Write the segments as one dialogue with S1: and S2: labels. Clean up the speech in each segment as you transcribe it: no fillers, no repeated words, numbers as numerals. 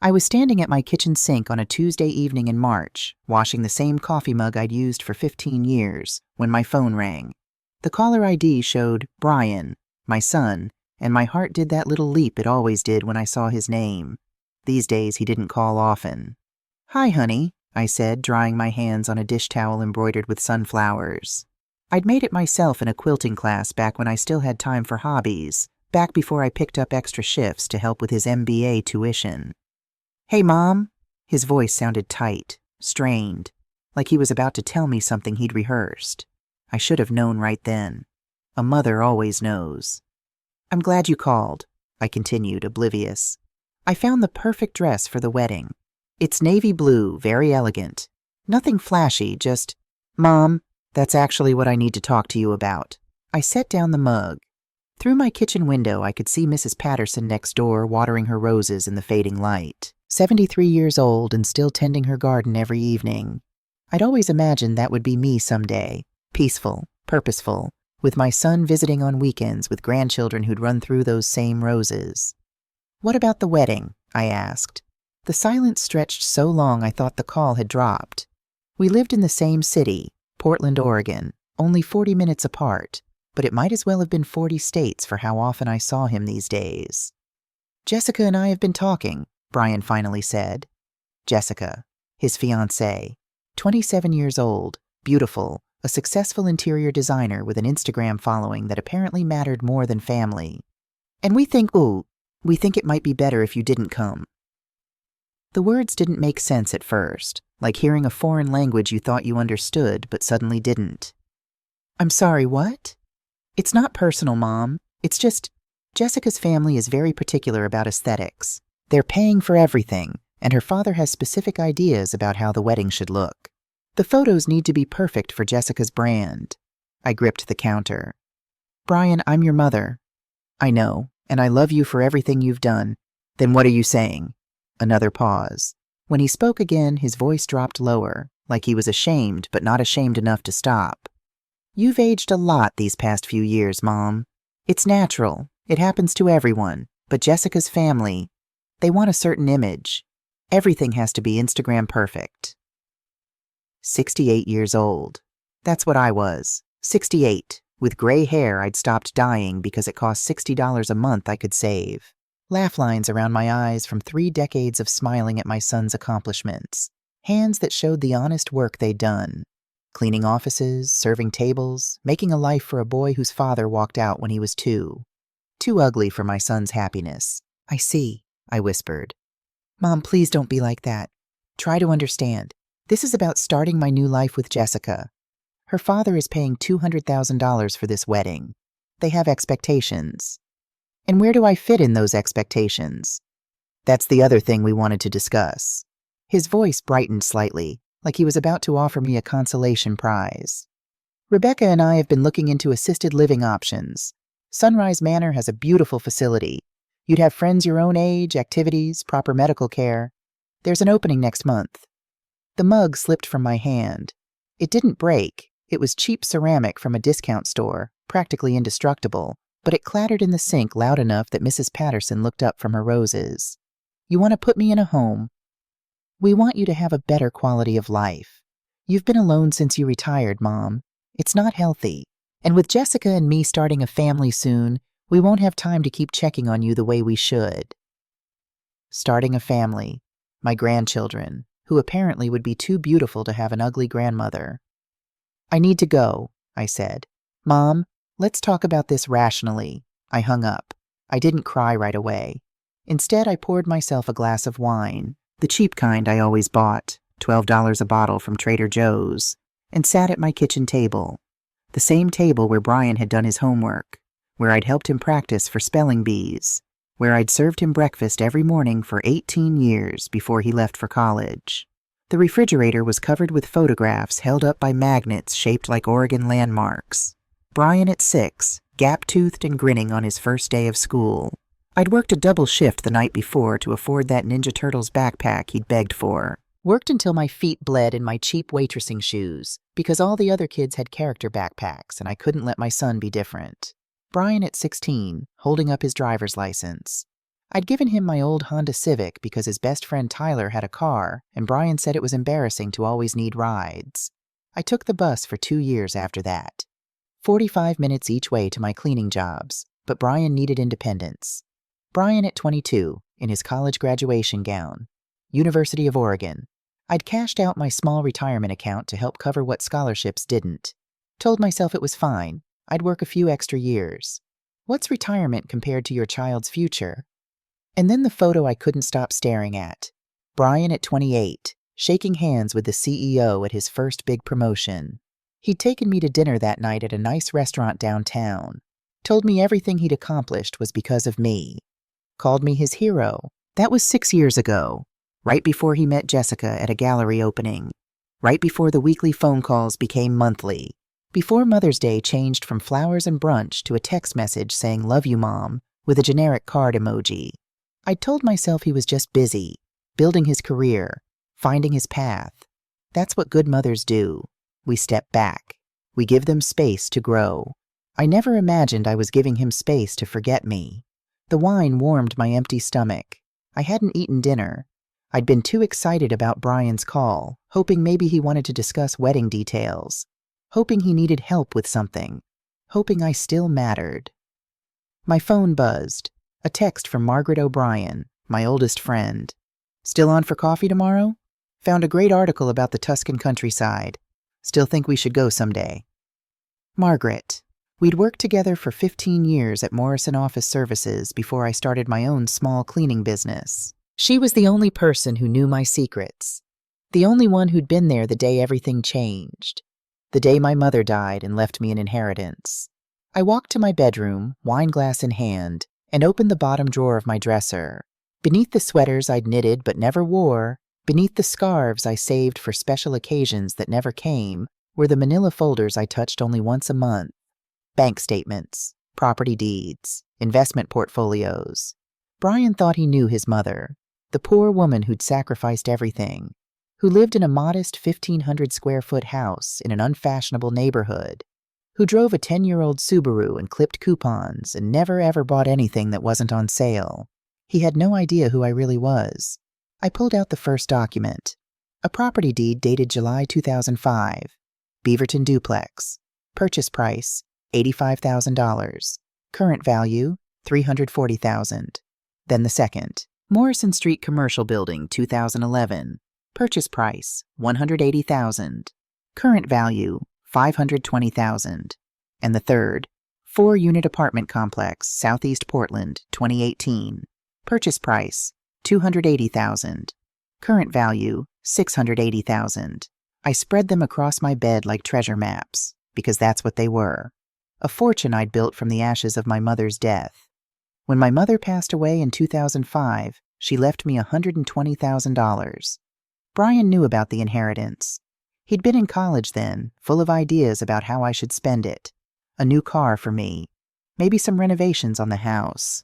S1: I was standing at my kitchen sink on a Tuesday evening in March, washing the same coffee mug I'd used for 15 years, when my phone rang. The caller ID showed Brian, my son, and my heart did that little leap it always did when I saw his name. These days he didn't call often. "Hi, honey," I said, drying my hands on a dish towel embroidered with sunflowers. I'd made it myself in a quilting class back when I still had time for hobbies, back before I picked up extra shifts to help with his MBA tuition. "Hey, Mom." His voice sounded tight, strained, like he was about to tell me something he'd rehearsed. I should have known right then. A mother always knows. "I'm glad you called," I continued, oblivious. "I found the perfect dress for the wedding. It's navy blue, very elegant. Nothing flashy, just, Mom, that's actually what I need to talk to you about." I set down the mug. Through my kitchen window, I could see Mrs. Patterson next door watering her roses in the fading light. 73 years old and still tending her garden every evening. I'd always imagined that would be me someday, peaceful, purposeful, with my son visiting on weekends with grandchildren who'd run through those same roses. "What about the wedding?" I asked. The silence stretched so long I thought the call had dropped. We lived in the same city, Portland, Oregon, only 40 minutes apart, but it might as well have been 40 states for how often I saw him these days. "Jessica and I have been talking," Brian finally said. Jessica, his fiancée, 27 years old, beautiful, a successful interior designer with an Instagram following that apparently mattered more than family. "And we think it might be better if you didn't come." The words didn't make sense at first, like hearing a foreign language you thought you understood but suddenly didn't. "I'm sorry, what?" "It's not personal, Mom. It's just, Jessica's family is very particular about aesthetics. They're paying for everything, and her father has specific ideas about how the wedding should look. The photos need to be perfect for Jessica's brand." I gripped the counter. "Brian, I'm your mother." "I know, and I love you for everything you've done. Then what are you saying?" Another pause. When he spoke again, his voice dropped lower, like he was ashamed but not ashamed enough to stop. "You've aged a lot these past few years, Mom. It's natural. It happens to everyone. But Jessica's family, they want a certain image. Everything has to be Instagram perfect." 68 years old. That's what I was. 68. With gray hair I'd stopped dyeing because it cost $60 a month I could save. Laugh lines around my eyes from 3 decades of smiling at my son's accomplishments. Hands that showed the honest work they'd done. Cleaning offices, serving tables, making a life for a boy whose father walked out when he was 2. Too ugly for my son's happiness. "I see," I whispered. "Mom, please don't be like that. Try to understand. This is about starting my new life with Jessica. Her father is paying $200,000 for this wedding. They have expectations. And where do I fit in those expectations? That's the other thing we wanted to discuss." His voice brightened slightly, like he was about to offer me a consolation prize. "Rebecca and I have been looking into assisted living options. Sunrise Manor has a beautiful facility. You'd have friends your own age, activities, proper medical care. There's an opening next month." The mug slipped from my hand. It didn't break. It was cheap ceramic from a discount store, practically indestructible, but it clattered in the sink loud enough that Mrs. Patterson looked up from her roses. "You want to put me in a home? We want you to have a better quality of life. You've been alone since you retired, Mom. It's not healthy. And with Jessica and me starting a family soon, we won't have time to keep checking on you the way we should." Starting a family. My grandchildren, who apparently would be too beautiful to have an ugly grandmother. "I need to go," I said. "Mom, let's talk about this rationally." I hung up. I didn't cry right away. Instead, I poured myself a glass of wine, the cheap kind I always bought, $12 a bottle from Trader Joe's, and sat at my kitchen table, the same table where Brian had done his homework, where I'd helped him practice for spelling bees, where I'd served him breakfast every morning for 18 years before he left for college. The refrigerator was covered with photographs held up by magnets shaped like Oregon landmarks. Brian at 6, gap-toothed and grinning on his first day of school. I'd worked a double shift the night before to afford that Ninja Turtles backpack he'd begged for. Worked until my feet bled in my cheap waitressing shoes, because all the other kids had character backpacks and I couldn't let my son be different. Brian at 16, holding up his driver's license. I'd given him my old Honda Civic because his best friend Tyler had a car, and Brian said it was embarrassing to always need rides. I took the bus for 2 years after that. 45 minutes each way to my cleaning jobs, but Brian needed independence. Brian at 22, in his college graduation gown. University of Oregon. I'd cashed out my small retirement account to help cover what scholarships didn't. Told myself it was fine. I'd work a few extra years. What's retirement compared to your child's future? And then the photo I couldn't stop staring at. Brian at 28, shaking hands with the CEO at his first big promotion. He'd taken me to dinner that night at a nice restaurant downtown. Told me everything he'd accomplished was because of me. Called me his hero. That was 6 years ago, right before he met Jessica at a gallery opening. Right before the weekly phone calls became monthly. Before Mother's Day changed from flowers and brunch to a text message saying "Love you, Mom," with a generic card emoji. I'd told myself he was just busy, building his career, finding his path. That's what good mothers do. We step back. We give them space to grow. I never imagined I was giving him space to forget me. The wine warmed my empty stomach. I hadn't eaten dinner. I'd been too excited about Brian's call, hoping maybe he wanted to discuss wedding details. Hoping he needed help with something. Hoping I still mattered. My phone buzzed. A text from Margaret O'Brien, my oldest friend. Still on for coffee tomorrow? Found a great article about the Tuscan countryside. Still think we should go someday. Margaret. We'd worked together for 15 years at Morrison Office Services before I started my own small cleaning business. She was the only person who knew my secrets. The only one who'd been there the day everything changed. The day my mother died and left me an inheritance. I walked to my bedroom, wine glass in hand, and opened the bottom drawer of my dresser. Beneath the sweaters I'd knitted but never wore, beneath the scarves I saved for special occasions that never came, were the manila folders I touched only once a month. Bank statements, property deeds, investment portfolios. Brian thought he knew his mother, the poor woman who'd sacrificed everything, who lived in a modest 1,500-square-foot house in an unfashionable neighborhood, who drove a 10-year-old Subaru and clipped coupons and never ever bought anything that wasn't on sale. He had no idea who I really was. I pulled out the first document. A property deed dated July 2005. Beaverton duplex. Purchase price, $85,000. Current value, $340,000. Then the second. Morrison Street Commercial Building, 2011. Purchase price, $180,000. Current value, $520,000. And the third. 4-unit apartment complex, Southeast Portland, 2018. Purchase price, $280,000. Current value, $680,000. I spread them across my bed like treasure maps, because that's what they were. A fortune I'd built from the ashes of my mother's death. When my mother passed away in 2005, she left me $120,000. Brian knew about the inheritance. He'd been in college then, full of ideas about how I should spend it. A new car for me. Maybe some renovations on the house.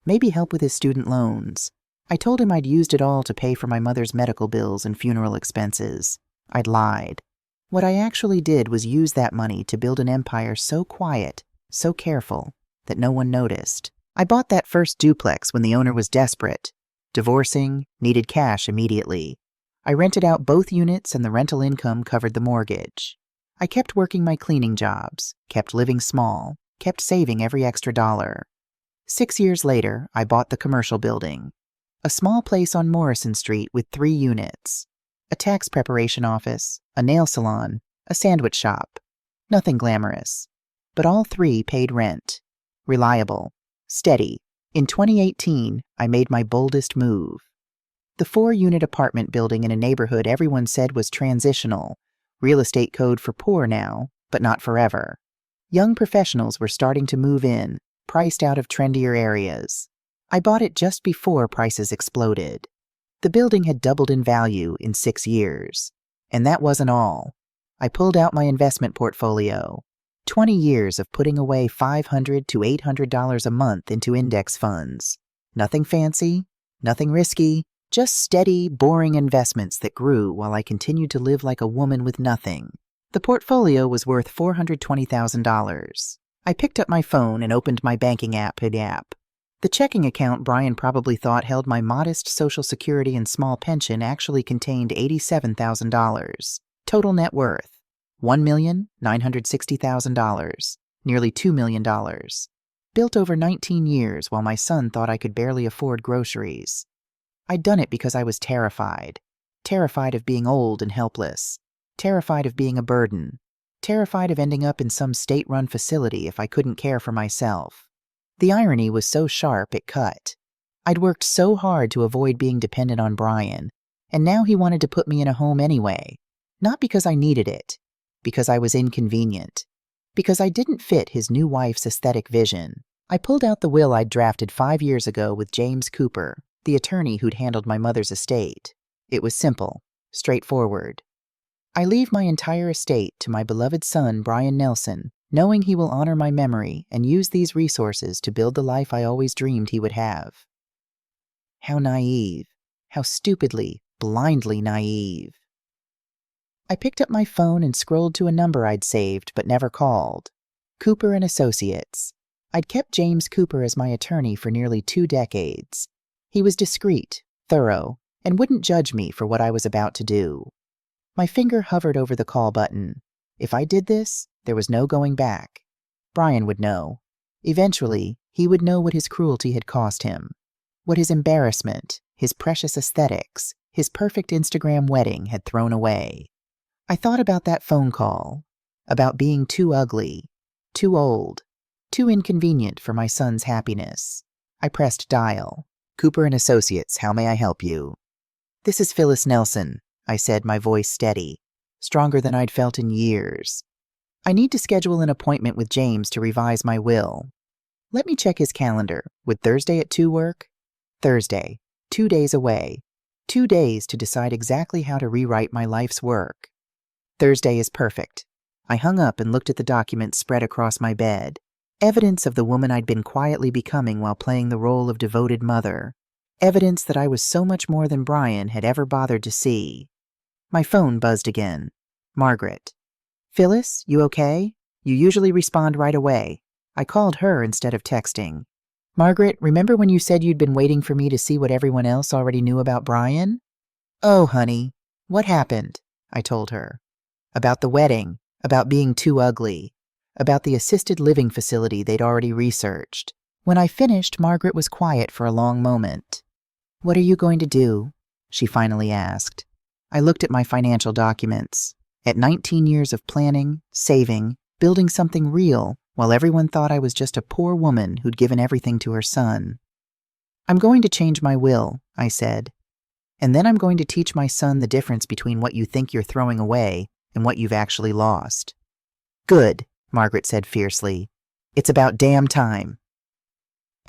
S1: Maybe help with his student loans. I told him I'd used it all to pay for my mother's medical bills and funeral expenses. I'd lied. What I actually did was use that money to build an empire so quiet, so careful, that no one noticed. I bought that first duplex when the owner was desperate. Divorcing, needed cash immediately. I rented out both units and the rental income covered the mortgage. I kept working my cleaning jobs, kept living small, kept saving every extra dollar. 6 years later, I bought the commercial building. A small place on Morrison Street with 3 units. A tax preparation office, a nail salon, a sandwich shop. Nothing glamorous. But all 3 paid rent. Reliable. Steady. In 2018, I made my boldest move. The 4-unit apartment building in a neighborhood everyone said was transitional, real estate code for poor now, but not forever. Young professionals were starting to move in, priced out of trendier areas. I bought it just before prices exploded. The building had doubled in value in 6 years. And that wasn't all. I pulled out my investment portfolio. 20 years of putting away $500 to $800 a month into index funds. Nothing fancy, nothing risky, just steady, boring investments that grew while I continued to live like a woman with nothing. The portfolio was worth $420,000. I picked up my phone and opened my banking app. The checking account Brian probably thought held my modest Social Security and small pension actually contained $87,000. Total net worth, $1,960,000, nearly $2 million. Built over 19 years while my son thought I could barely afford groceries. I'd done it because I was terrified. Terrified of being old and helpless. Terrified of being a burden. Terrified of ending up in some state-run facility if I couldn't care for myself. The irony was so sharp it cut. I'd worked so hard to avoid being dependent on Brian, and now he wanted to put me in a home anyway. Not because I needed it, because I was inconvenient, because I didn't fit his new wife's aesthetic vision. I pulled out the will I'd drafted 5 years ago with James Cooper, the attorney who'd handled my mother's estate. It was simple, straightforward. I leave my entire estate to my beloved son, Brian Nelson, knowing he will honor my memory and use these resources to build the life I always dreamed he would have. How naive. How stupidly, blindly naive. I picked up my phone and scrolled to a number I'd saved but never called. Cooper and Associates. I'd kept James Cooper as my attorney for nearly 2 decades. He was discreet, thorough, and wouldn't judge me for what I was about to do. My finger hovered over the call button. If I did this, there was no going back. Brian would know. Eventually, he would know what his cruelty had cost him. What his embarrassment, his precious aesthetics, his perfect Instagram wedding had thrown away. I thought about that phone call. About being too ugly, too old, too inconvenient for my son's happiness. I pressed dial. Cooper and Associates, how may I help you? This is Phyllis Nelson, I said, my voice steady, stronger than I'd felt in years. I need to schedule an appointment with James to revise my will. Let me check his calendar. Would Thursday at 2 work? Thursday, 2 days away. 2 days to decide exactly how to rewrite my life's work. Thursday is perfect. I hung up and looked at the documents spread across my bed. Evidence of the woman I'd been quietly becoming while playing the role of devoted mother. Evidence that I was so much more than Brian had ever bothered to see. My phone buzzed again. Margaret. Phyllis, you okay? You usually respond right away. I called her instead of texting. Margaret, remember when you said you'd been waiting for me to see what everyone else already knew about Brian? Oh, honey. What happened? I told her. About the wedding. About being too ugly. About the assisted living facility they'd already researched. When I finished, Margaret was quiet for a long moment. What are you going to do? She finally asked. I looked at my financial documents. At 19 years of planning, saving, building something real, while everyone thought I was just a poor woman who'd given everything to her son. I'm going to change my will, I said. And then I'm going to teach my son the difference between what you think you're throwing away and what you've actually lost. Good, Margaret said fiercely. It's about damn time.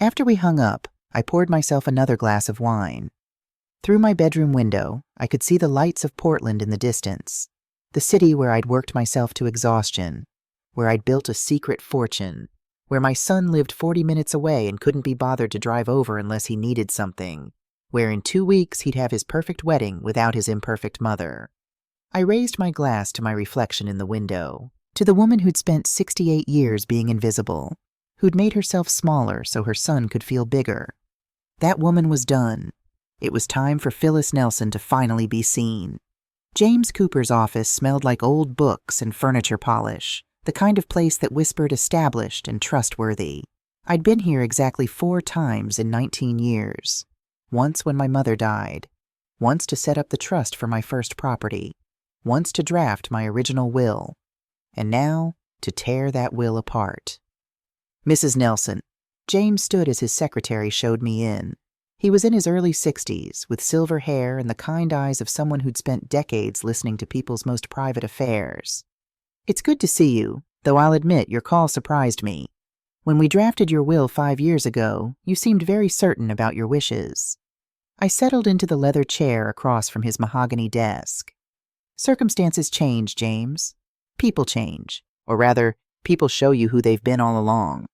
S1: After we hung up, I poured myself another glass of wine. Through my bedroom window, I could see the lights of Portland in the distance, the city where I'd worked myself to exhaustion, where I'd built a secret fortune, where my son lived 40 minutes away and couldn't be bothered to drive over unless he needed something, where in 2 weeks he'd have his perfect wedding without his imperfect mother. I raised my glass to my reflection in the window, to the woman who'd spent 68 years being invisible, who'd made herself smaller so her son could feel bigger. That woman was done. It was time for Phyllis Nelson to finally be seen. James Cooper's office smelled like old books and furniture polish, the kind of place that whispered established and trustworthy. I'd been here exactly 4 times in 19 years. Once when my mother died. Once to set up the trust for my first property. Once to draft my original will. And now to tear that will apart. Mrs. Nelson. James stood as his secretary showed me in. He was in his early 60s, with silver hair and the kind eyes of someone who'd spent decades listening to people's most private affairs. It's good to see you, though I'll admit your call surprised me. When we drafted your will 5 years ago, you seemed very certain about your wishes. I settled into the leather chair across from his mahogany desk. Circumstances change, James. People change. Or rather, people show you who they've been all along.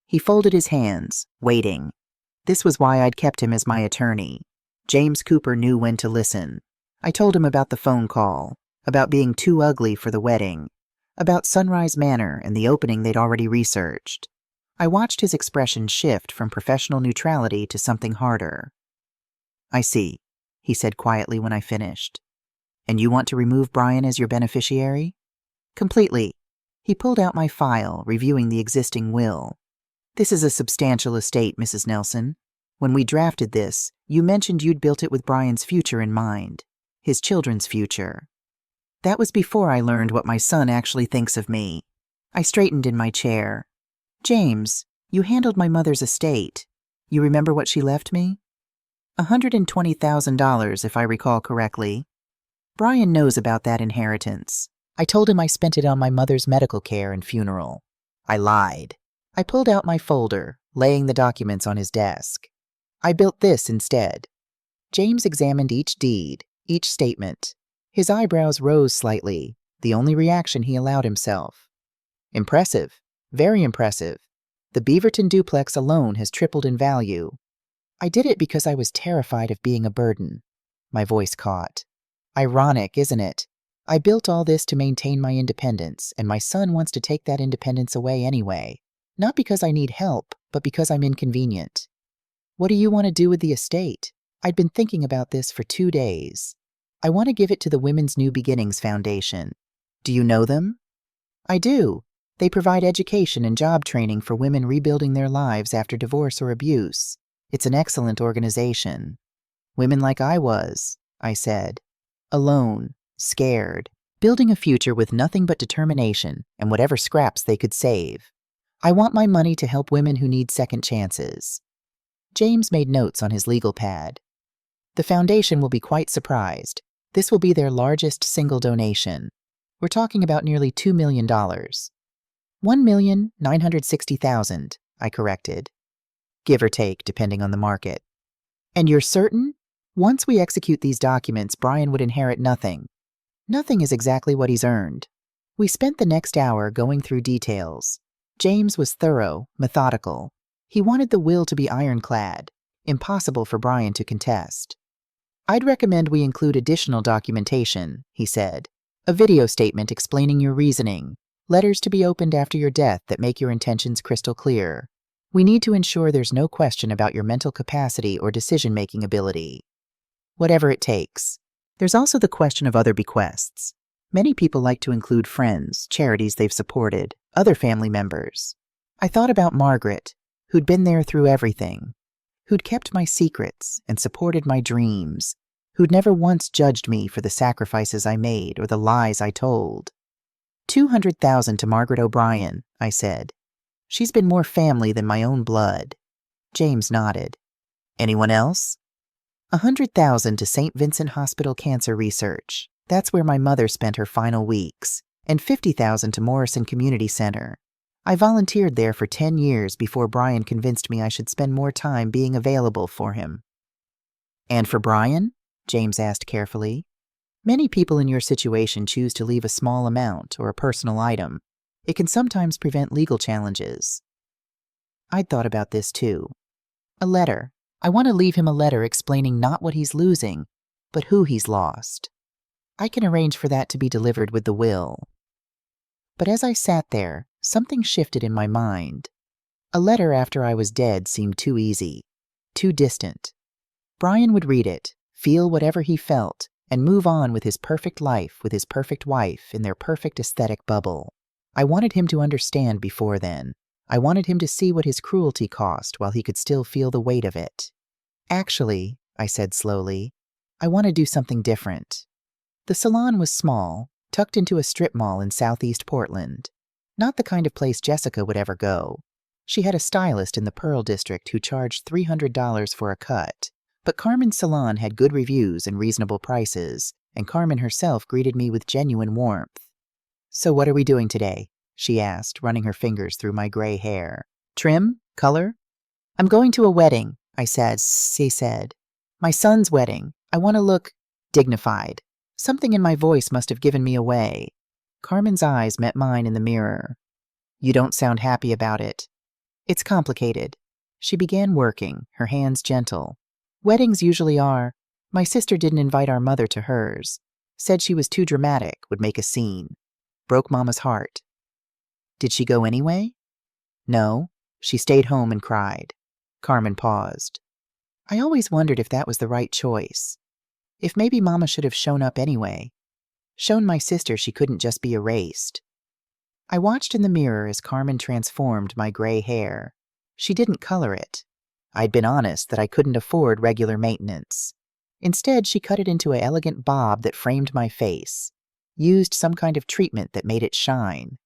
S1: He folded his hands, waiting. This was why I'd kept him as my attorney. James Cooper knew when to listen. I told him about the phone call, about being too ugly for the wedding, about Sunrise Manor and the opening they'd already researched. I watched his expression shift from professional neutrality to something harder. I see, he said quietly when I finished. And you want to remove Brian as your beneficiary? Completely. He pulled out my file, reviewing the existing will. This is a substantial estate, Mrs. Nelson. When we drafted this, you mentioned you'd built it with Brian's future in mind, his children's future. That was before I learned what my son actually thinks of me. I straightened in my chair. James, you handled my mother's estate. You remember what she left me? $120,000, if I recall correctly. Brian knows about that inheritance. I told him I spent it on my mother's medical care and funeral. I lied. I pulled out my folder, laying the documents on his desk. I built this instead. James examined each deed, each statement. His eyebrows rose slightly, the only reaction he allowed himself. Impressive. Very impressive. The Beaverton duplex alone has tripled in value. I did it because I was terrified of being a burden. My voice caught. Ironic, isn't it? I built all this to maintain my independence, and my son wants to take that independence away anyway. Not because I need help, but because I'm inconvenient. What do you want to do with the estate? I'd been thinking about this for 2 days. I want to give it to the Women's New Beginnings Foundation. Do you know them? I do. They provide education and job training for women rebuilding their lives after divorce or abuse. It's an excellent organization. Women like I was, I said. Alone, scared, building a future with nothing but determination and whatever scraps they could save. I want my money to help women who need second chances. James made notes on his legal pad. The foundation will be quite surprised. This will be their largest single donation. We're talking about nearly $2 million. $1,960,000, I corrected. Give or take, depending on the market. And you're certain? Once we execute these documents, Brian would inherit nothing. Nothing is exactly what he's earned. We spent the next hour going through details. James was thorough, methodical. He wanted the will to be ironclad, impossible for Brian to contest. I'd recommend we include additional documentation, he said. A video statement explaining your reasoning, letters to be opened after your death that make your intentions crystal clear. We need to ensure there's no question about your mental capacity or decision-making ability. Whatever it takes. There's also the question of other bequests. Many people like to include friends, charities they've supported, other family members. I thought about Margaret, who'd been there through everything, who'd kept my secrets and supported my dreams, who'd never once judged me for the sacrifices I made or the lies I told. $200,000 to Margaret O'Brien, I said. She's been more family than my own blood. James nodded. Anyone else? $100,000 to St. Vincent Hospital Cancer Research. That's where my mother spent her final weeks. And $50,000 to Morrison Community Center. I volunteered there for 10 years before Brian convinced me I should spend more time being available for him. And for Brian? James asked carefully. Many people in your situation choose to leave a small amount or a personal item. It can sometimes prevent legal challenges. I'd thought about this too. A letter. I want to leave him a letter explaining not what he's losing, but who he's lost. I can arrange for that to be delivered with the will. But as I sat there, something shifted in my mind. A letter after I was dead seemed too easy, too distant. Brian would read it, feel whatever he felt, and move on with his perfect life with his perfect wife in their perfect aesthetic bubble. I wanted him to understand before then. I wanted him to see what his cruelty cost while he could still feel the weight of it. Actually, I said slowly, I want to do something different. The salon was small, tucked into a strip mall in southeast Portland. Not the kind of place Jessica would ever go. She had a stylist in the Pearl District who charged $300 for a cut. But Carmen's salon had good reviews and reasonable prices, and Carmen herself greeted me with genuine warmth. So what are we doing today? She asked, running her fingers through my gray hair. Trim? Color? I'm going to a wedding, I said. She said. My son's wedding. I want to look dignified. Something in my voice must have given me away. Carmen's eyes met mine in the mirror. You don't sound happy about it. It's complicated. She began working, her hands gentle. Weddings usually are. My sister didn't invite our mother to hers. Said she was too dramatic, would make a scene. Broke Mama's heart. Did she go anyway? No. She stayed home and cried. Carmen paused. I always wondered if that was the right choice. If maybe Mama should have shown up anyway. Shown my sister she couldn't just be erased. I watched in the mirror as Carmen transformed my gray hair. She didn't color it. I'd been honest that I couldn't afford regular maintenance. Instead, she cut it into an elegant bob that framed my face. Used some kind of treatment that made it shine.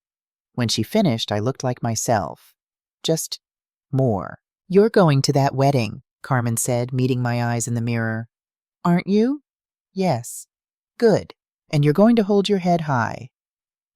S1: When she finished, I looked like myself. Just more. You're going to that wedding, Carmen said, meeting my eyes in the mirror. Aren't you? Yes. Good. And you're going to hold your head high.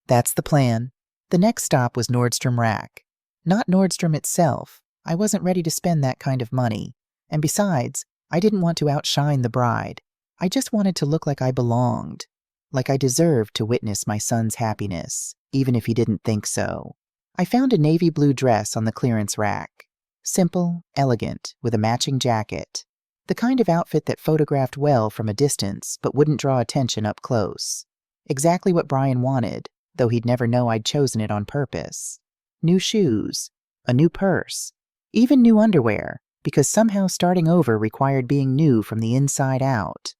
S1: That's the plan. The next stop was Nordstrom Rack. Not Nordstrom itself. I wasn't ready to spend that kind of money. And besides, I didn't want to outshine the bride. I just wanted to look like I belonged. Like I deserved to witness my son's happiness, even if he didn't think so. I found a navy blue dress on the clearance rack. Simple, elegant, with a matching jacket. The kind of outfit that photographed well from a distance, but wouldn't draw attention up close. Exactly what Brian wanted, though he'd never know I'd chosen it on purpose. New shoes, a new purse, even new underwear, because somehow starting over required being new from the inside out.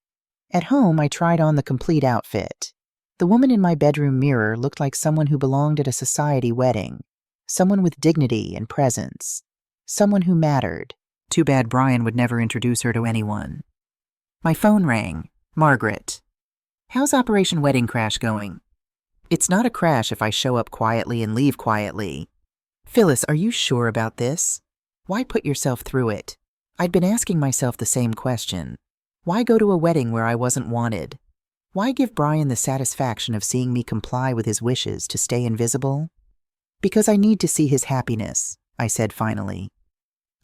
S1: At home, I tried on the complete outfit. The woman in my bedroom mirror looked like someone who belonged at a society wedding. Someone with dignity and presence. Someone who mattered. Too bad Brian would never introduce her to anyone. My phone rang. Margaret. How's Operation Wedding Crash going? It's not a crash if I show up quietly and leave quietly. Phyllis, are you sure about this? Why put yourself through it? I'd been asking myself the same question. Why go to a wedding where I wasn't wanted? Why give Brian the satisfaction of seeing me comply with his wishes to stay invisible? Because I need to see his happiness, I said finally.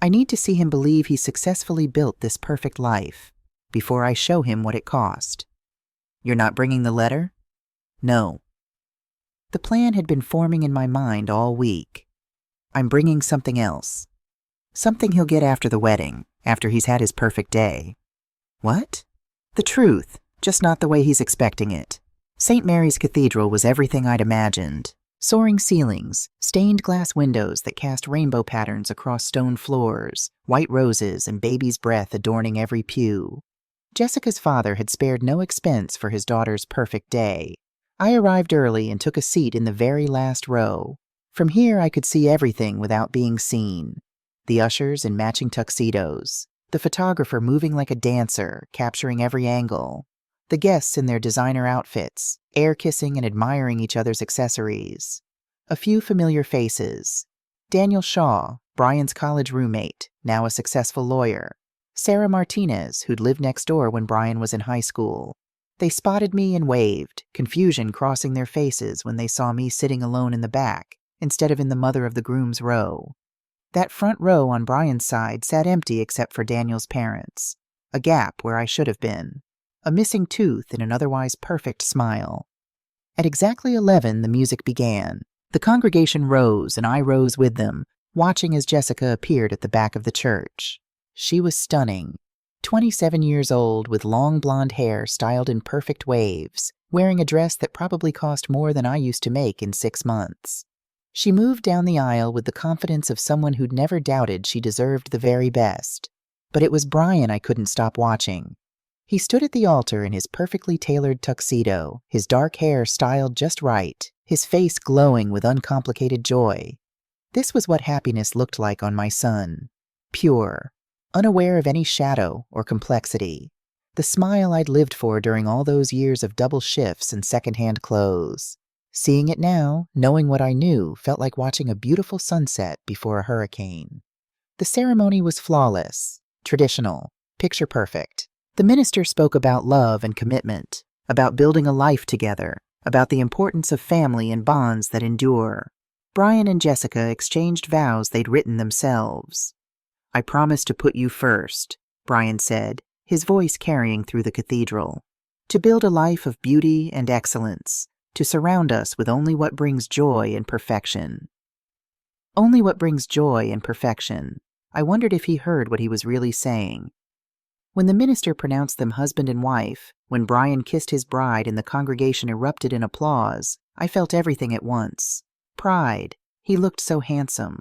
S1: I need to see him believe he successfully built this perfect life, before I show him what it cost. You're not bringing the letter? No. The plan had been forming in my mind all week. I'm bringing something else. Something he'll get after the wedding, after he's had his perfect day. What? The truth, just not the way he's expecting it. St. Mary's Cathedral was everything I'd imagined. Soaring ceilings, stained glass windows that cast rainbow patterns across stone floors, white roses and baby's breath adorning every pew. Jessica's father had spared no expense for his daughter's perfect day. I arrived early and took a seat in the very last row. From here I could see everything without being seen. The ushers in matching tuxedos, the photographer moving like a dancer, capturing every angle, the guests in their designer outfits, air-kissing and admiring each other's accessories. A few familiar faces. Daniel Shaw, Brian's college roommate, now a successful lawyer. Sarah Martinez, who'd lived next door when Brian was in high school. They spotted me and waved, confusion crossing their faces when they saw me sitting alone in the back, instead of in the mother of the groom's row. That front row on Brian's side sat empty except for Daniel's parents. A gap where I should have been. A missing tooth in an otherwise perfect smile. At exactly 11, the music began. The congregation rose, and I rose with them, watching as Jessica appeared at the back of the church. She was stunning. 27 years old, with long blonde hair styled in perfect waves, wearing a dress that probably cost more than I used to make in 6 months. She moved down the aisle with the confidence of someone who'd never doubted she deserved the very best. But it was Brian I couldn't stop watching. He stood at the altar in his perfectly tailored tuxedo, his dark hair styled just right, his face glowing with uncomplicated joy. This was what happiness looked like on my son. Pure, unaware of any shadow or complexity. The smile I'd lived for during all those years of double shifts and secondhand clothes. Seeing it now, knowing what I knew, felt like watching a beautiful sunset before a hurricane. The ceremony was flawless, traditional, picture perfect. The minister spoke about love and commitment, about building a life together, about the importance of family and bonds that endure. Brian and Jessica exchanged vows they'd written themselves. I promise to put you first, Brian said, his voice carrying through the cathedral. To build a life of beauty and excellence, to surround us with only what brings joy and perfection. Only what brings joy and perfection. I wondered if he heard what he was really saying. When the minister pronounced them husband and wife, when Brian kissed his bride and the congregation erupted in applause, I felt everything at once. Pride. He looked so handsome.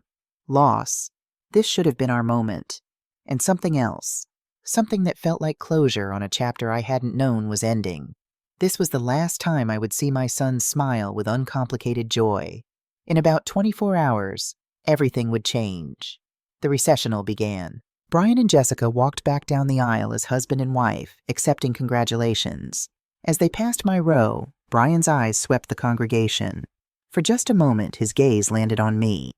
S1: loss. This should have been our moment. And something else. Something that felt like closure on a chapter I hadn't known was ending. This was the last time I would see my son smile with uncomplicated joy. In about 24 hours, everything would change. The recessional began. Brian and Jessica walked back down the aisle as husband and wife, accepting congratulations. As they passed my row, Brian's eyes swept the congregation. For just a moment, his gaze landed on me.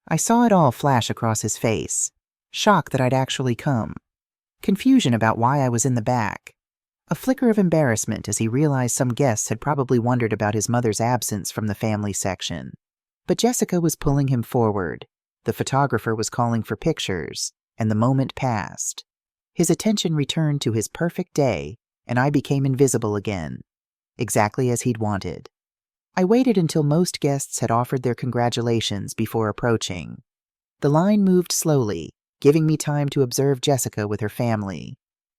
S1: I saw it all flash across his face. Shock that I'd actually come. Confusion about why I was in the back. A flicker of embarrassment as he realized some guests had probably wondered about his mother's absence from the family section. But Jessica was pulling him forward. The photographer was calling for pictures, and the moment passed. His attention returned to his perfect day, and I became invisible again, exactly as he'd wanted. I waited until most guests had offered their congratulations before approaching. The line moved slowly, giving me time to observe Jessica with her family.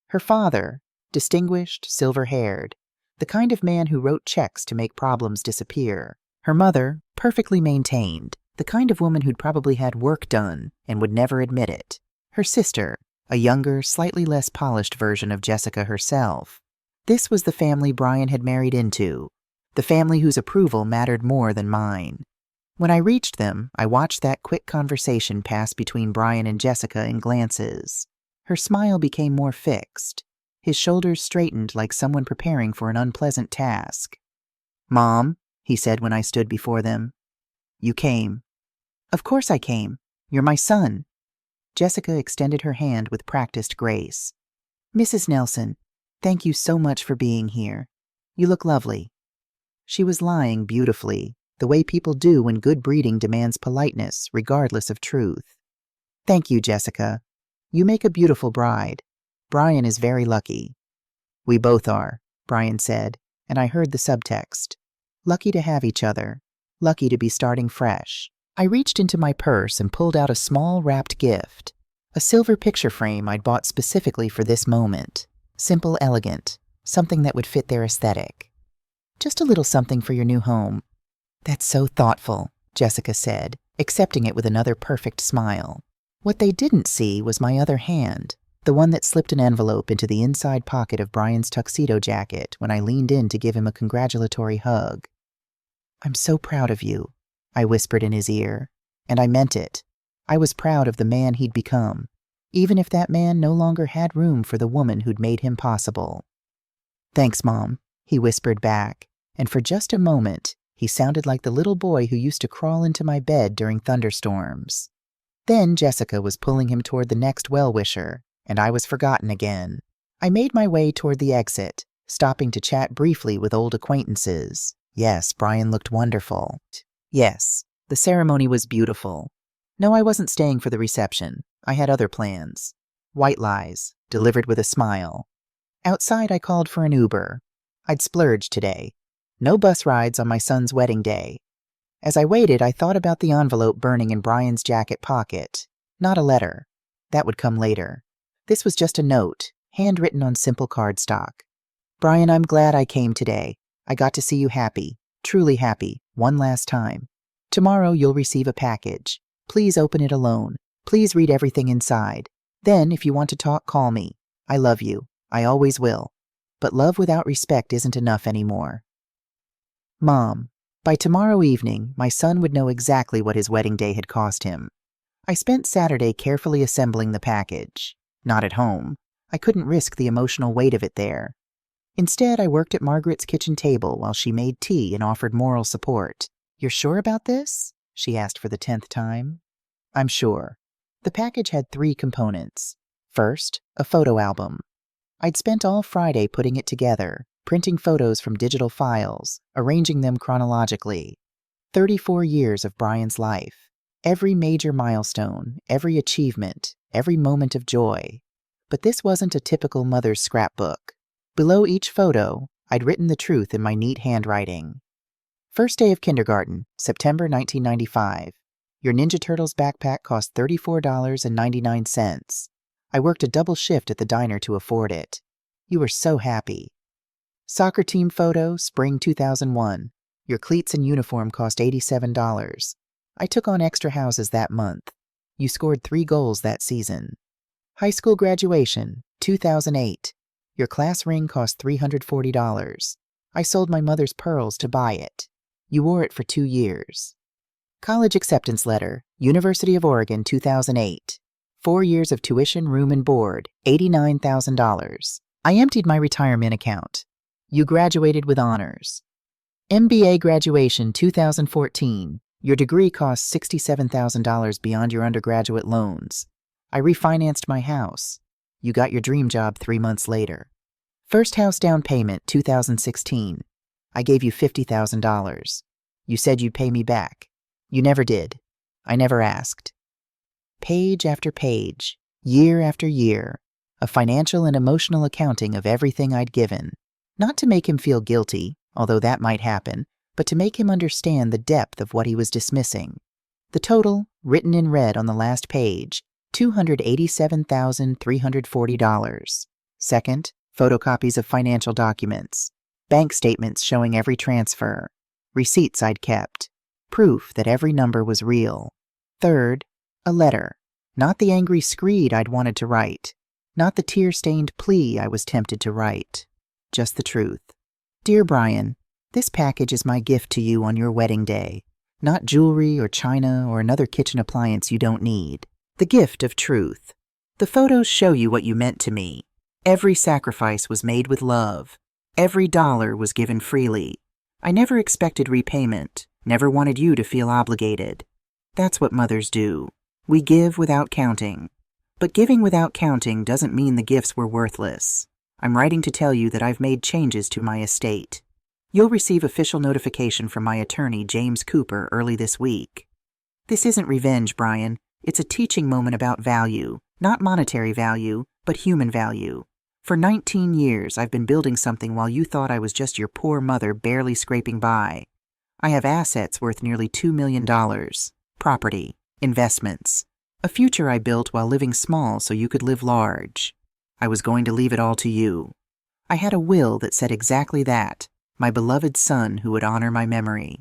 S1: Her father, distinguished, silver-haired, the kind of man who wrote checks to make problems disappear. Her mother, perfectly maintained, the kind of woman who'd probably had work done and would never admit it. Her sister, a younger, slightly less polished version of Jessica herself. This was the family Brian had married into, the family whose approval mattered more than mine. When I reached them, I watched that quick conversation pass between Brian and Jessica in glances. Her smile became more fixed. His shoulders straightened like someone preparing for an unpleasant task. "Mom," he said when I stood before them. "You came." "Of course I came. You're my son." Jessica extended her hand with practiced grace. "Mrs. Nelson, thank you so much for being here. You look lovely." She was lying beautifully, the way people do when good breeding demands politeness, regardless of truth. "Thank you, Jessica. You make a beautiful bride. Brian is very lucky." "We both are," Brian said, and I heard the subtext. Lucky to have each other. Lucky to be starting fresh. I reached into my purse and pulled out a small wrapped gift. A silver picture frame I'd bought specifically for this moment. Simple, elegant. Something that would fit their aesthetic. "Just a little something for your new home." "That's so thoughtful," Jessica said, accepting it with another perfect smile. What they didn't see was my other hand, the one that slipped an envelope into the inside pocket of Brian's tuxedo jacket when I leaned in to give him a congratulatory hug. "I'm so proud of you," I whispered in his ear, and I meant it. I was proud of the man he'd become, even if that man no longer had room for the woman who'd made him possible. "Thanks, Mom," he whispered back, and for just a moment, he sounded like the little boy who used to crawl into my bed during thunderstorms. Then Jessica was pulling him toward the next well-wisher, and I was forgotten again. I made my way toward the exit, stopping to chat briefly with old acquaintances. Yes, Brian looked wonderful. Yes, the ceremony was beautiful. No, I wasn't staying for the reception. I had other plans. White lies, delivered with a smile. Outside, I called for an Uber. I'd splurged today. No bus rides on my son's wedding day. As I waited, I thought about the envelope burning in Brian's jacket pocket. Not a letter. That would come later. This was just a note, handwritten on simple cardstock. "Brian, I'm glad I came today. I got to see you happy, truly happy, one last time. Tomorrow you'll receive a package. Please open it alone. Please read everything inside. Then, if you want to talk, call me. I love you. I always will. But love without respect isn't enough anymore." Mom, by tomorrow evening, my son would know exactly what his wedding day had cost him. I spent Saturday carefully assembling the package. Not at home. I couldn't risk the emotional weight of it there. Instead, I worked at Margaret's kitchen table while she made tea and offered moral support. "You're sure about this?" she asked for the 10th time. "I'm sure." The package had 3 components. First, a photo album. I'd spent all Friday putting it together, printing photos from digital files, arranging them chronologically. 34 years of Brian's life. Every major milestone, every achievement, every moment of joy. But this wasn't a typical mother's scrapbook. Below each photo, I'd written the truth in my neat handwriting. First day of kindergarten, September 1995. Your Ninja Turtles backpack cost $34.99. I worked a double shift at the diner to afford it. You were so happy. Soccer team photo, spring 2001. Your cleats and uniform cost $87. I took on extra houses that month. You scored 3 goals that season. High school graduation, 2008. Your class ring cost $340. I sold my mother's pearls to buy it. You wore it for 2 years. College acceptance letter, University of Oregon, 2008. 4 years of tuition, room, and board, $89,000. I emptied my retirement account. You graduated with honors. MBA graduation, 2014. Your degree cost $67,000 beyond your undergraduate loans. I refinanced my house. You got your dream job 3 months later. First house down payment, 2016. I gave you $50,000. You said you'd pay me back. You never did. I never asked. Page after page, year after year, a financial and emotional accounting of everything I'd given. Not to make him feel guilty, although that might happen, but to make him understand the depth of what he was dismissing. The total, written in red on the last page, $287,340. Second, photocopies of financial documents, bank statements showing every transfer, receipts I'd kept, proof that every number was real. Third, a letter, not the angry screed I'd wanted to write, not the tear-stained plea I was tempted to write, just the truth. Dear Brian, this package is my gift to you on your wedding day, not jewelry or china or another kitchen appliance you don't need. The gift of truth. The photos show you what you meant to me. Every sacrifice was made with love. Every dollar was given freely. I never expected repayment, never wanted you to feel obligated. That's what mothers do. We give without counting. But giving without counting doesn't mean the gifts were worthless. I'm writing to tell you that I've made changes to my estate. You'll receive official notification from my attorney, James Cooper, early this week. This isn't revenge, Brian. It's a teaching moment about value, not monetary value, but human value. For 19 years, I've been building something while you thought I was just your poor mother barely scraping by. I have assets worth nearly $2 million, property, investments, a future I built while living small so you could live large. I was going to leave it all to you. I had a will that said exactly that, my beloved son who would honor my memory.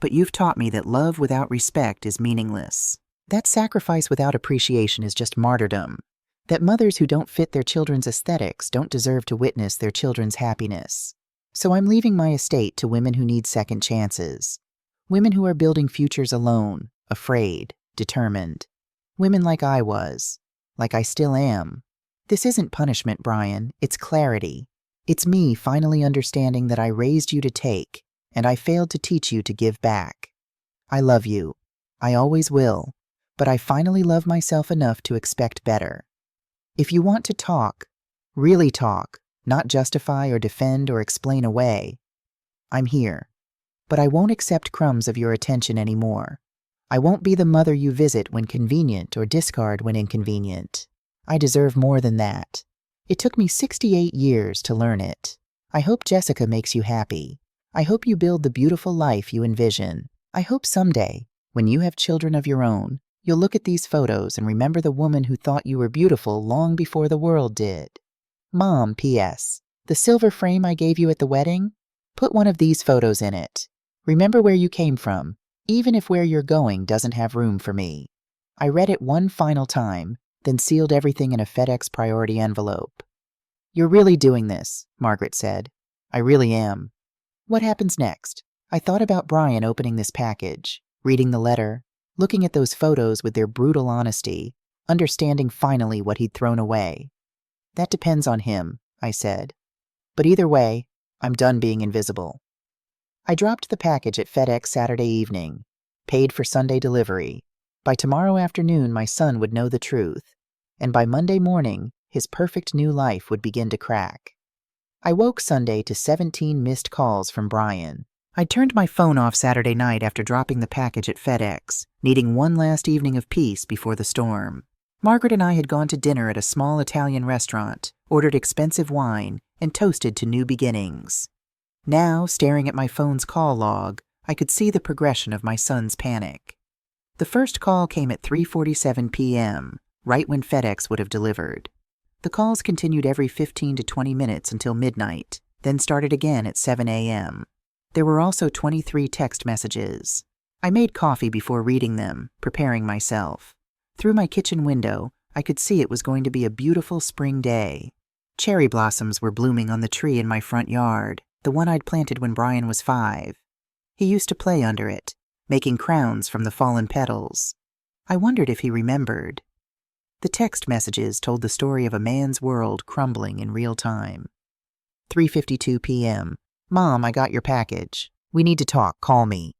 S1: But you've taught me that love without respect is meaningless. That sacrifice without appreciation is just martyrdom. That mothers who don't fit their children's aesthetics don't deserve to witness their children's happiness. So I'm leaving my estate to women who need second chances. Women who are building futures alone, afraid, determined. Women like I was, like I still am. This isn't punishment, Brian. It's clarity. It's me finally understanding that I raised you to take, and I failed to teach you to give back. I love you. I always will. But I finally love myself enough to expect better. If you want to talk, really talk, not justify or defend or explain away, I'm here. But I won't accept crumbs of your attention anymore. I won't be the mother you visit when convenient or discard when inconvenient. I deserve more than that. It took me 68 years to learn it. I hope Jessica makes you happy. I hope you build the beautiful life you envision. I hope someday, when you have children of your own, you'll look at these photos and remember the woman who thought you were beautiful long before the world did. Mom, P.S. The silver frame I gave you at the wedding? Put one of these photos in it. Remember where you came from, even if where you're going doesn't have room for me. I read it one final time, then sealed everything in a FedEx priority envelope. You're really doing this, Margaret said. I really am. What happens next? I thought about Brian opening this package, reading the letter, looking at those photos with their brutal honesty, understanding finally what he'd thrown away. That depends on him, I said. But either way, I'm done being invisible. I dropped the package at FedEx Saturday evening, paid for Sunday delivery. By tomorrow afternoon, my son would know the truth, and by Monday morning, his perfect new life would begin to crack. I woke Sunday to 17 missed calls from Brian. I turned my phone off Saturday night after dropping the package at FedEx, needing one last evening of peace before the storm. Margaret and I had gone to dinner at a small Italian restaurant, ordered expensive wine, and toasted to new beginnings. Now, staring at my phone's call log, I could see the progression of my son's panic. The first call came at 3:47 p.m., right when FedEx would have delivered. The calls continued every 15 to 20 minutes until midnight, then started again at 7 a.m. There were also 23 text messages. I made coffee before reading them, preparing myself. Through my kitchen window, I could see it was going to be a beautiful spring day. Cherry blossoms were blooming on the tree in my front yard, the one I'd planted when Brian was 5. He used to play under it, making crowns from the fallen petals. I wondered if he remembered. The text messages told the story of a man's world crumbling in real time. 3:52 p.m. Mom, I got your package. We need to talk. Call me.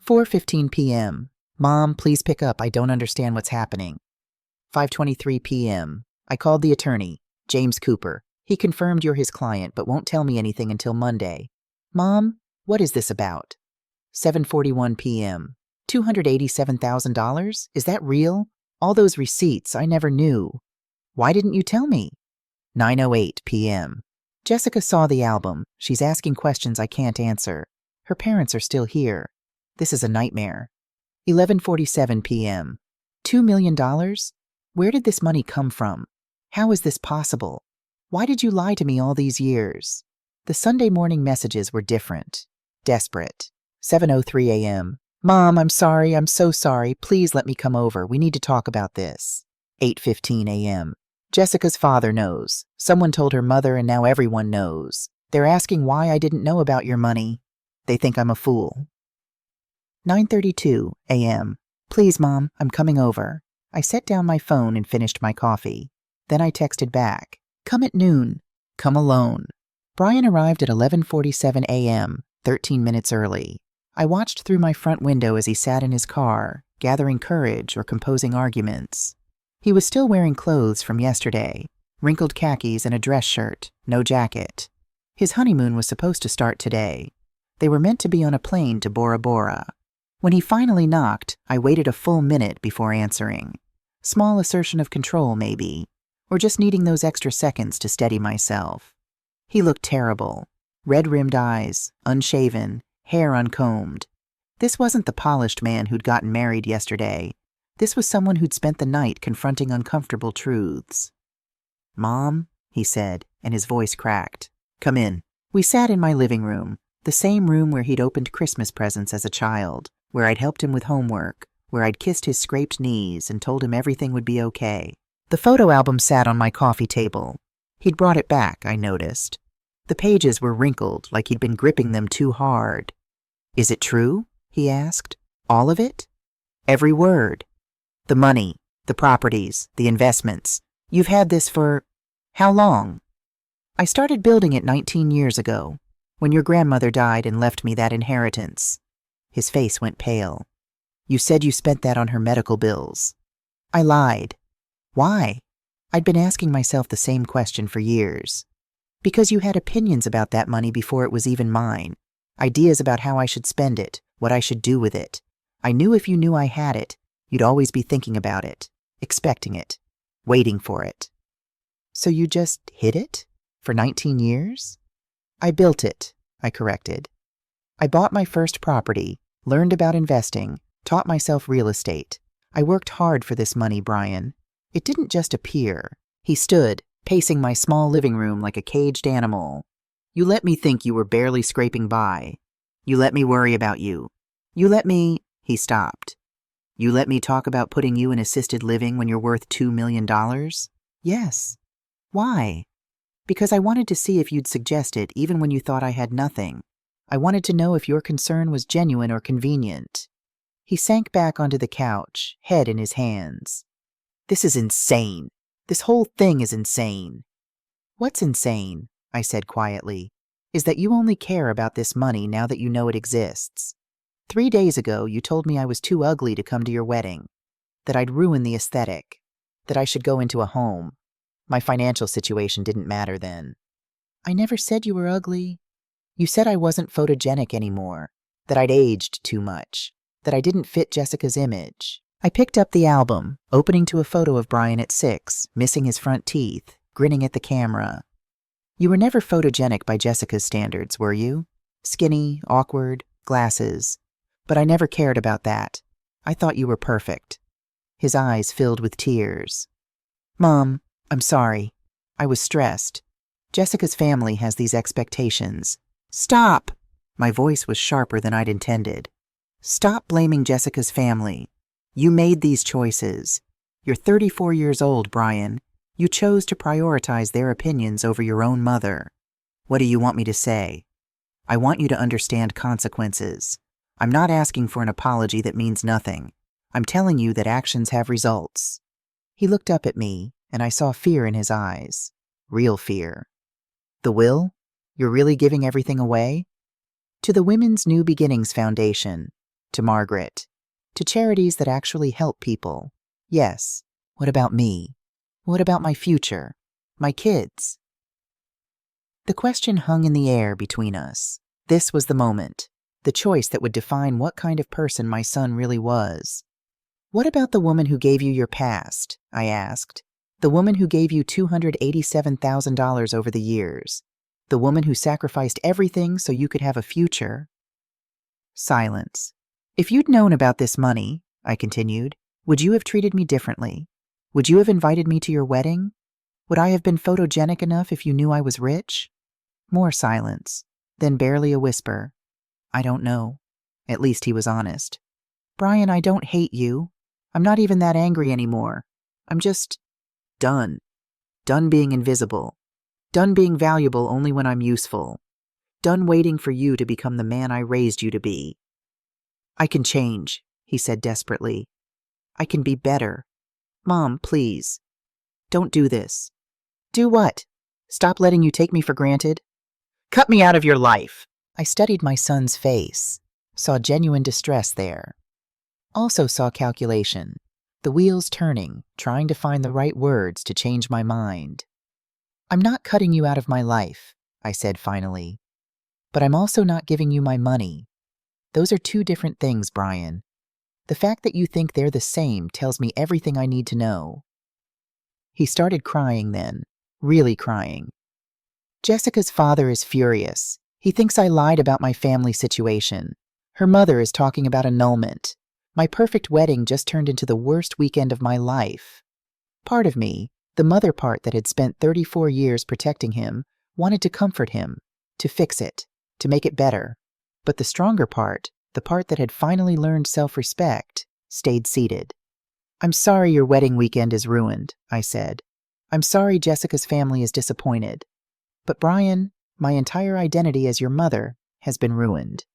S1: 4:15 p.m. Mom, please pick up. I don't understand what's happening. 5:23 p.m. I called the attorney, James Cooper. He confirmed you're his client but won't tell me anything until Monday. Mom, what is this about? 7:41 p.m. $287,000? Is that real? All those receipts, I never knew. Why didn't you tell me? 9:08 p.m. Jessica saw the album. She's asking questions I can't answer. Her parents are still here. This is a nightmare. 11:47 p.m. $2 million? Where did this money come from? How is this possible? Why did you lie to me all these years? The Sunday morning messages were different. Desperate. 7:03 a.m. Mom, I'm sorry. I'm so sorry. Please let me come over. We need to talk about this. 8:15 a.m. Jessica's father knows. Someone told her mother and now everyone knows. They're asking why I didn't know about your money. They think I'm a fool. 9:32 a.m. Please, Mom, I'm coming over. I set down my phone and finished my coffee. Then I texted back. Come at noon. Come alone. Brian arrived at 11:47 a.m., 13 minutes early. I watched through my front window as he sat in his car, gathering courage or composing arguments. He was still wearing clothes from yesterday, wrinkled khakis and a dress shirt, no jacket. His honeymoon was supposed to start today. They were meant to be on a plane to Bora Bora. When he finally knocked, I waited a full minute before answering. Small assertion of control, maybe, or just needing those extra seconds to steady myself. He looked terrible. Red-rimmed eyes, unshaven, hair uncombed. This wasn't the polished man who'd gotten married yesterday. This was someone who'd spent the night confronting uncomfortable truths. Mom, he said, and his voice cracked. Come in. We sat in my living room, the same room where he'd opened Christmas presents as a child, where I'd helped him with homework, where I'd kissed his scraped knees and told him everything would be okay. The photo album sat on my coffee table. He'd brought it back, I noticed. The pages were wrinkled, like he'd been gripping them too hard. Is it true? He asked. All of it? Every word. The money, the properties, the investments. You've had this for how long? I started building it 19 years ago, when your grandmother died and left me that inheritance. His face went pale. You said you spent that on her medical bills. I lied. Why? I'd been asking myself the same question for years. Because you had opinions about that money before it was even mine. Ideas about how I should spend it, what I should do with it. I knew if you knew I had it, you'd always be thinking about it, expecting it, waiting for it. So you just hid it? For 19 years? I built it, I corrected. I bought my first property, learned about investing, taught myself real estate. I worked hard for this money, Brian. It didn't just appear. He stood, pacing my small living room like a caged animal. You let me think you were barely scraping by. You let me worry about you. You let me... He stopped. You let me talk about putting you in assisted living when you're worth $2 million? Yes. Why? Because I wanted to see if you'd suggest it even when you thought I had nothing. I wanted to know if your concern was genuine or convenient. He sank back onto the couch, head in his hands. This is insane. This whole thing is insane. What's insane? I said quietly, is that you only care about this money now that you know it exists. 3 days ago, you told me I was too ugly to come to your wedding, that I'd ruin the aesthetic, that I should go into a home. My financial situation didn't matter then. I never said you were ugly. You said I wasn't photogenic anymore, that I'd aged too much, that I didn't fit Jessica's image. I picked up the album, opening to a photo of Brian at 6, missing his front teeth, grinning at the camera. You were never photogenic by Jessica's standards, were you? Skinny, awkward, glasses. But I never cared about that. I thought you were perfect. His eyes filled with tears. Mom, I'm sorry. I was stressed. Jessica's family has these expectations. Stop! My voice was sharper than I'd intended. Stop blaming Jessica's family. You made these choices. You're 34 years old, Brian. You chose to prioritize their opinions over your own mother. What do you want me to say? I want you to understand consequences. I'm not asking for an apology that means nothing. I'm telling you that actions have results. He looked up at me, and I saw fear in his eyes. Real fear. The will? You're really giving everything away? To the Women's New Beginnings Foundation. To Margaret. To charities that actually help people. Yes. What about me? What about my future? My kids? The question hung in the air between us. This was the moment. The choice that would define what kind of person my son really was. What about the woman who gave you your past? I asked. The woman who gave you $287,000 over the years. The woman who sacrificed everything so you could have a future. Silence. If you'd known about this money, I continued, would you have treated me differently? Would you have invited me to your wedding? Would I have been photogenic enough if you knew I was rich? More silence, then barely a whisper. I don't know. At least he was honest. Brian, I don't hate you. I'm not even that angry anymore. I'm just done. Done being invisible. Done being valuable only when I'm useful. Done waiting for you to become the man I raised you to be. I can change, he said desperately. I can be better. Mom, please. Don't do this. Do what? Stop letting you take me for granted? Cut me out of your life. I studied my son's face, saw genuine distress there. Also saw calculation, the wheels turning, trying to find the right words to change my mind. I'm not cutting you out of my life, I said finally. But I'm also not giving you my money. Those are two different things, Brian. The fact that you think they're the same tells me everything I need to know. He started crying then, really crying. Jessica's father is furious. He thinks I lied about my family situation. Her mother is talking about annulment. My perfect wedding just turned into the worst weekend of my life. Part of me, the mother part that had spent 34 years protecting him, wanted to comfort him, to fix it, to make it better. But the stronger part, the part that had finally learned self-respect, stayed seated. I'm sorry your wedding weekend is ruined, I said. I'm sorry Jessica's family is disappointed. But Brian, my entire identity as your mother has been ruined.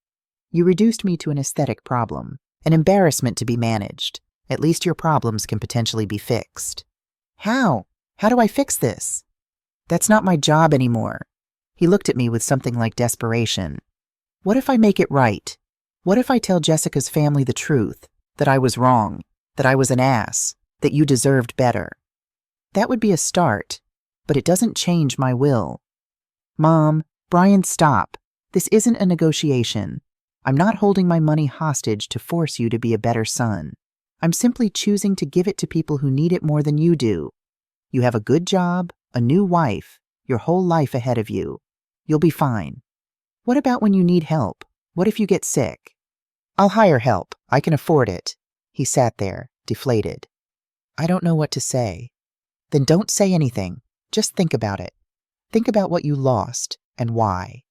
S1: You reduced me to an aesthetic problem, an embarrassment to be managed. At least your problems can potentially be fixed. How? How do I fix this? That's not my job anymore. He looked at me with something like desperation. What if I make it right? What if I tell Jessica's family the truth, that I was wrong, that I was an ass, that you deserved better? That would be a start, but it doesn't change my will. Mom, Brian, stop. This isn't a negotiation. I'm not holding my money hostage to force you to be a better son. I'm simply choosing to give it to people who need it more than you do. You have a good job, a new wife, your whole life ahead of you. You'll be fine. What about when you need help? What if you get sick? I'll hire help. I can afford it. He sat there, deflated. I don't know what to say. Then don't say anything. Just think about it. Think about what you lost and why.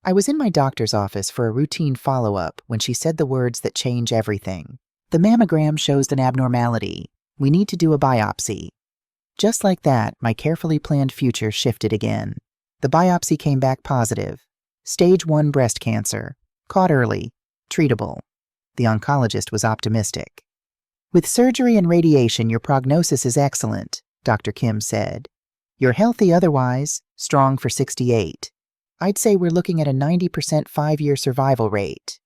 S1: I was in my doctor's office for a routine follow-up when she said the words that change everything. The mammogram shows an abnormality. We need to do a biopsy. Just like that, my carefully planned future shifted again. The biopsy came back positive. Stage 1 breast cancer. Caught early. Treatable. The oncologist was optimistic. With surgery and radiation, your prognosis is excellent, Dr. Kim said. You're healthy otherwise, strong for 68. I'd say we're looking at a 90% 5-year survival rate.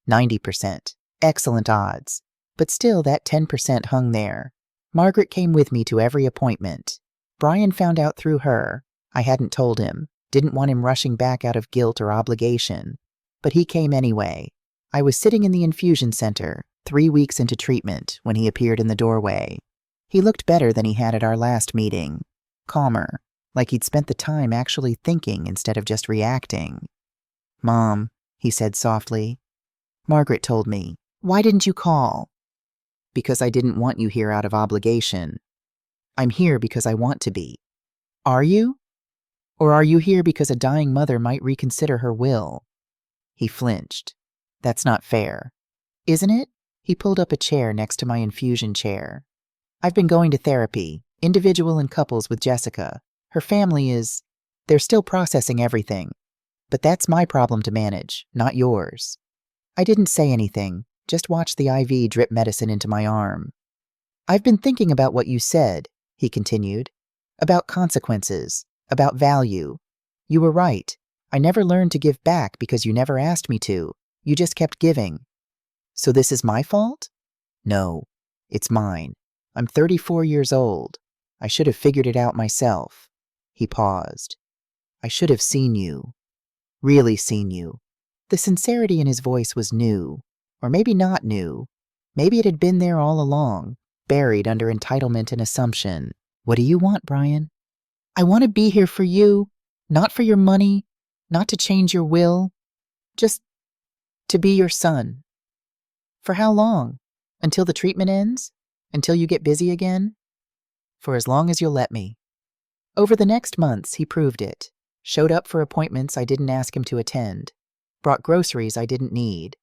S1: 90%. Excellent odds. But still, that 10% hung there. Margaret came with me to every appointment. Brian found out through her. I hadn't told him. Didn't want him rushing back out of guilt or obligation. But he came anyway. I was sitting in the infusion center, 3 weeks into treatment, when he appeared in the doorway. He looked better than he had at our last meeting. Calmer, like he'd spent the time actually thinking instead of just reacting. Mom, he said softly. Margaret told me. Why didn't you call? Because I didn't want you here out of obligation. I'm here because I want to be. Are you? Or are you here because a dying mother might reconsider her will? He flinched. That's not fair. Isn't it? He pulled up a chair next to my infusion chair. I've been going to therapy, individual and couples with Jessica. Her family they're still processing everything. But that's my problem to manage, not yours. I didn't say anything, just watched the IV drip medicine into my arm. I've been thinking about what you said, he continued. About consequences, about value. You were right. I never learned to give back because you never asked me to. You just kept giving. So this is my fault? No, it's mine. I'm 34 years old. I should have figured it out myself. He paused. I should have seen you. Really seen you. The sincerity in his voice was new. Or maybe not new. Maybe it had been there all along, buried under entitlement and assumption. What do you want, Brian? I want to be here for you, not for your money, not to change your will, just to be your son. For how long? Until the treatment ends? Until you get busy again? For as long as you'll let me. Over the next months, he proved it. Showed up for appointments I didn't ask him to attend. Brought groceries I didn't need.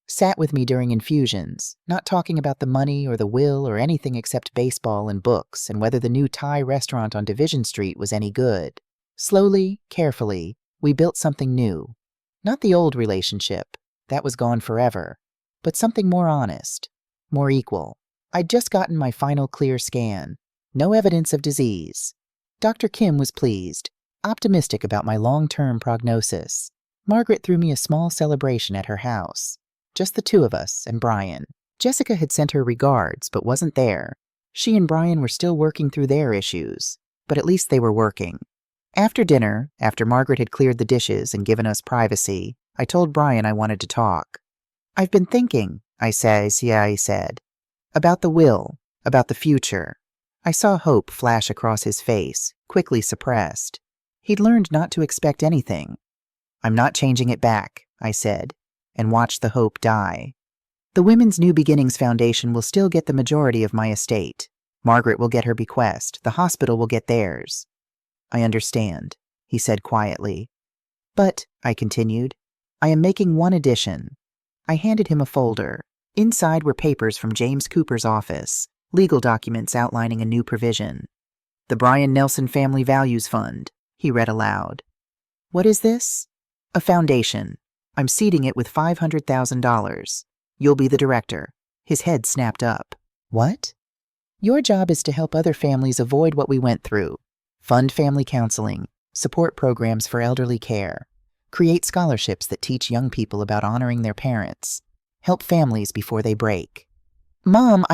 S1: Sat with me during infusions, not talking about the money or the will or anything except baseball and books and whether the new Thai restaurant on Division Street was any good. Slowly, carefully, we built something new. Not the old relationship. That was gone forever. But something more honest. More equal. I'd just gotten my final clear scan. No evidence of disease. Dr. Kim was pleased, optimistic about my long-term prognosis. Margaret threw me a small celebration at her house. Just the two of us and Brian. Jessica had sent her regards, but wasn't there. She and Brian were still working through their issues, but at least they were working. After dinner, after Margaret had cleared the dishes and given us privacy, I told Brian I wanted to talk. I've been thinking, he said, about the will, about the future. I saw hope flash across his face, quickly suppressed. He'd learned not to expect anything. I'm not changing it back, I said, and watched the hope die. The Women's New Beginnings Foundation will still get the majority of my estate. Margaret will get her bequest. The hospital will get theirs. I understand, he said quietly. But, I continued, I am making one addition. I handed him a folder. Inside were papers from James Cooper's office, legal documents outlining a new provision. The Brian Nelson Family Values Fund, he read aloud. What is this? A foundation. I'm seeding it with $500,000. You'll be the director. His head snapped up. What? Your job is to help other families avoid what we went through. Fund family counseling, support programs for elderly care, create scholarships that teach young people about honoring their parents, help families before they break. Mom,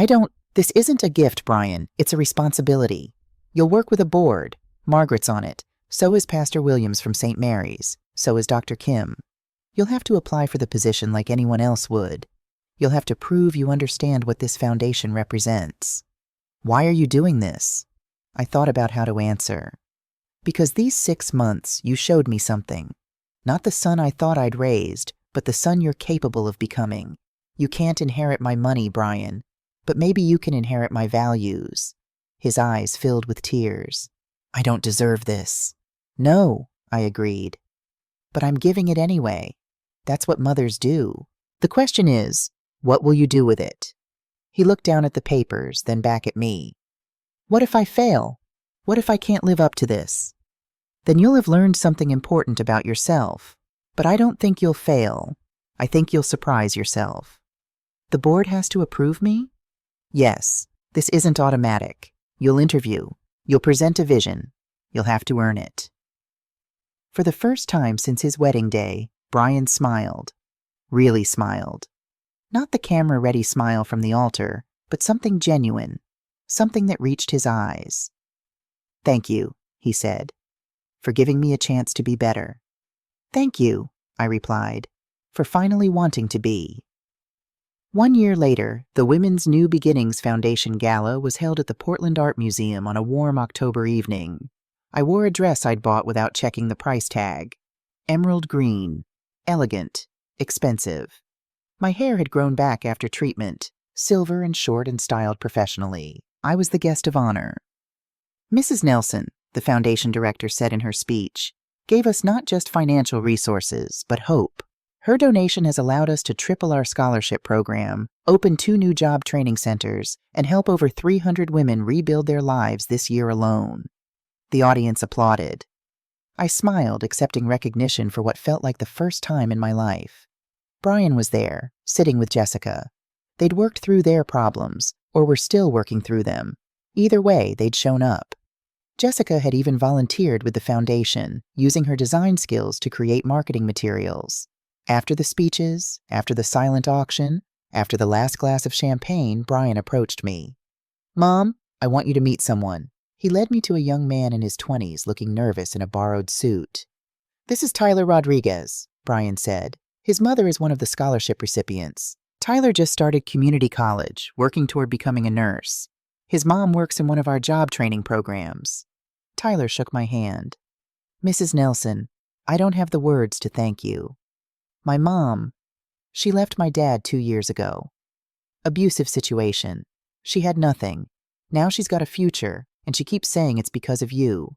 S1: this isn't a gift, Brian. It's a responsibility. You'll work with a board. Margaret's on it. So is Pastor Williams from St. Mary's. So is Dr. Kim. You'll have to apply for the position like anyone else would. You'll have to prove you understand what this foundation represents. Why are you doing this? I thought about how to answer. Because these 6 months, you showed me something. Not the son I thought I'd raised, but the son you're capable of becoming. You can't inherit my money, Brian, but maybe you can inherit my values. His eyes filled with tears. I don't deserve this. No, I agreed. But I'm giving it anyway. That's what mothers do. The question is, what will you do with it? He looked down at the papers, then back at me. What if I fail? What if I can't live up to this? Then you'll have learned something important about yourself. But I don't think you'll fail. I think you'll surprise yourself. The board has to approve me? Yes, this isn't automatic. You'll interview. You'll present a vision. You'll have to earn it. For the first time since his wedding day, Brian smiled. Really smiled. Not the camera-ready smile from the altar, but something genuine. Something that reached his eyes. Thank you, he said, for giving me a chance to be better. Thank you, I replied, for finally wanting to be. 1 year later, the Women's New Beginnings Foundation Gala was held at the Portland Art Museum on a warm October evening. I wore a dress I'd bought without checking the price tag. Emerald green. Elegant. Expensive. My hair had grown back after treatment, silver and short and styled professionally. I was the guest of honor. Mrs. Nelson, the foundation director said in her speech, gave us not just financial resources, but hope. Her donation has allowed us to triple our scholarship program, open 2 new job training centers, and help over 300 women rebuild their lives this year alone. The audience applauded. I smiled, accepting recognition for what felt like the first time in my life. Brian was there, sitting with Jessica. They'd worked through their problems, or were still working through them. Either way, they'd shown up. Jessica had even volunteered with the foundation, using her design skills to create marketing materials. After the speeches, after the silent auction, after the last glass of champagne, Brian approached me. "Mom, I want you to meet someone." He led me to a young man in his 20s looking nervous in a borrowed suit. "This is Tyler Rodriguez," Brian said. His mother is one of the scholarship recipients. Tyler just started community college, working toward becoming a nurse. His mom works in one of our job training programs. Tyler shook my hand. "Mrs. Nelson, I don't have the words to thank you. My mom, she left my dad 2 years ago. Abusive situation. She had nothing. Now she's got a future, and she keeps saying it's because of you."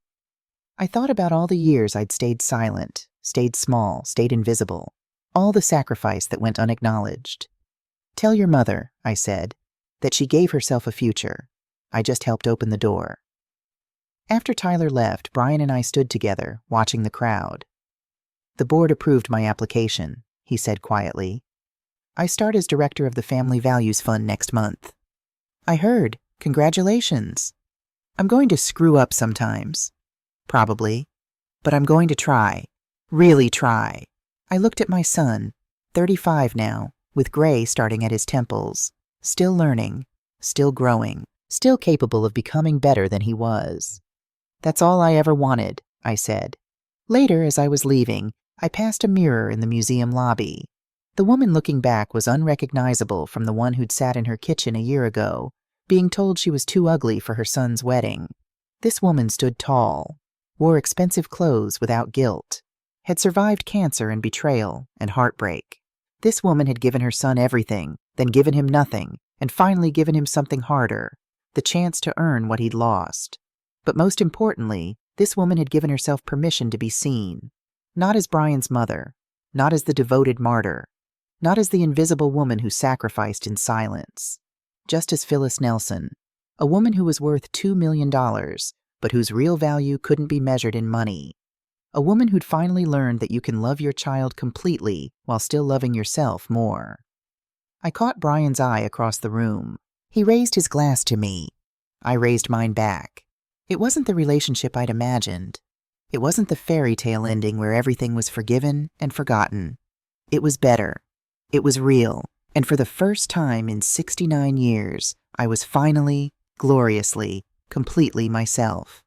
S1: I thought about all the years I'd stayed silent, stayed small, stayed invisible, all the sacrifice that went unacknowledged. "Tell your mother," I said, "that she gave herself a future. I just helped open the door." After Tyler left, Brian and I stood together, watching the crowd. "The board approved my application," he said quietly. "I start as director of the Family Values Fund next month." "I heard. Congratulations." "I'm going to screw up sometimes. Probably. But I'm going to try. Really try." I looked at my son, 35 now, with gray starting at his temples, still learning, still growing, still capable of becoming better than he was. "That's all I ever wanted," I said. Later, as I was leaving, I passed a mirror in the museum lobby. The woman looking back was unrecognizable from the one who'd sat in her kitchen a year ago, being told she was too ugly for her son's wedding. This woman stood tall, wore expensive clothes without guilt, had survived cancer and betrayal and heartbreak. This woman had given her son everything, then given him nothing, and finally given him something harder, the chance to earn what he'd lost. But most importantly, this woman had given herself permission to be seen, not as Brian's mother, not as the devoted martyr, not as the invisible woman who sacrificed in silence, just as Phyllis Nelson, a woman who was worth $2 million, but whose real value couldn't be measured in money. A woman who'd finally learned that you can love your child completely while still loving yourself more. I caught Brian's eye across the room. He raised his glass to me. I raised mine back. It wasn't the relationship I'd imagined. It wasn't the fairy tale ending where everything was forgiven and forgotten. It was better. It was real. And for the first time in 69 years, I was finally, gloriously, completely myself.